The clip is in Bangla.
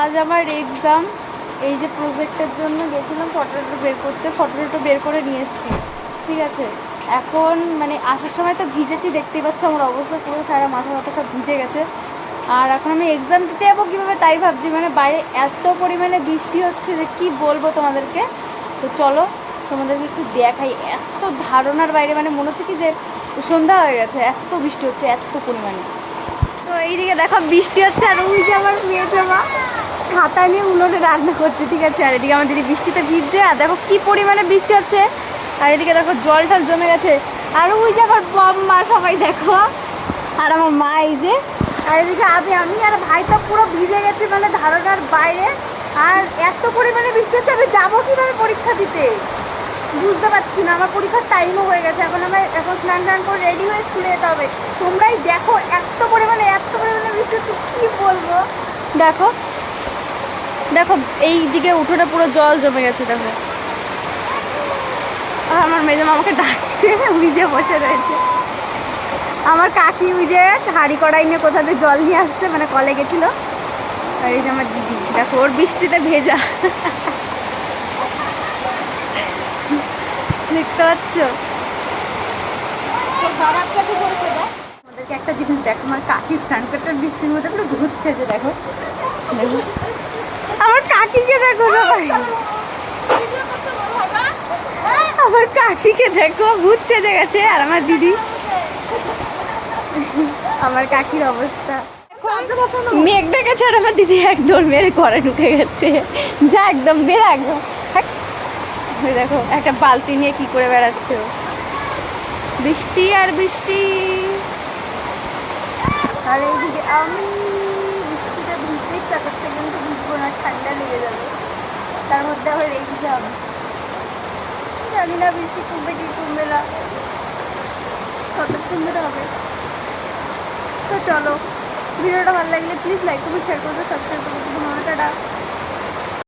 আজ আমার এক্সাম। এই যে প্রজেক্টের জন্য গেছিলাম ফটোটা বের করতে, ফটোটা বের করে নিয়ে এসেছি। ঠিক আছে, এখন মানে আসার সময় তো ভিজেছি, দেখতেই পাচ্ছ আমার অবস্থা পুরো সারা মাথা মাথা সব ভিজে গেছে। আর এখন আমি এক্সাম দিতে যাবো কীভাবে তাই ভাবছি, মানে বাইরে এত পরিমাণে বৃষ্টি হচ্ছে যে কি বলবো তোমাদেরকে। তো চলো তোমাদেরকে একটু দেখাই, এত ধারণার বাইরে, মানে মনে হচ্ছে কি যে সন্ধ্যা হয়ে গেছে, এত বৃষ্টি হচ্ছে এত পরিমাণে। তো এইদিকে দেখো বৃষ্টি হচ্ছে, আর ওই যে আমার মেয়ে জামা ছাতা নিয়ে উনুনে রান্না করছে। ঠিক আছে, আর এদিকে আমার দিদি বৃষ্টিতে ভিজছে, আর দেখো কি পরিমাণে বৃষ্টি হচ্ছে। আর এদিকে দেখো জল টল জমে গেছে, আর ওই যে আমার মা সবাই দেখো, আর আমার মা এই যে, আর এদিকে আমি আর ভাই তো পুরো ভিজে গেছি, মানে ধারণার বাইরে। আর এত পরিমাণে বৃষ্টি হচ্ছে, আমি যাবো কিভাবে পরীক্ষা দিতে বুঝতে পারছি না। আমার পরীক্ষার টাইমও হয়ে গেছে, এখন স্নান টান করে রেডি হয়ে স্কুলে যেতে হবে। তোমরাই দেখো এত পরিমাণে বৃষ্টি হচ্ছে, কি বলবো। দেখো দেখো এই দিকে উঠোনে পুরো জল জমে গেছে দেখো। আর আমার মেজমা আমাকে ডাকছে, ভিজে বসে রয়েছে। আমার কাকি ওই যে হাঁড়ি কড়াই নিয়ে কোথাতে জল নিয়ে আসছে, মানে কলে গেছিল। আর এই যে আমার দিদি দেখো, ওর বৃষ্টিতে ভেজা, দেখতে পাচ্ছ। আমাদেরকে একটা জিনিস দেখো, আমার কাকি স্নান করতে বৃষ্টির মধ্যে পুরো ভূত সেজে দেখো। আমার কাকিকে দেখো সবাই, আমার কাকিকে দেখো ভূত সেজে গেছে। আর আমার দিদি, আমার কাকির অবস্থা মেঘ ডেকেছে, আর আমার দিদি একদম মেরে ঘরে ঢুকে গেছে, যা একদম বেড়া একদম। দেখো একটা বালতি নিয়ে কি করে বেড়াচ্ছে, বৃষ্টি আর বৃষ্টি। আর এইদিকে আমি বৃষ্টিতে ভিজতেই ইচ্ছা করছে, কিন্তু ভিজবো না, ঠান্ডা লেগে যাবে। তার মধ্যে আবার এক্সাম, জানি না বৃষ্টি কমবে কি কমবে না, কতক্ষণ ধরে হবে। তো চলো, ভিডিওটা ভালো লাগলে প্লিজ লাইক করবে, শেয়ার করবে, সাবস্ক্রাইব করবে। টাটা।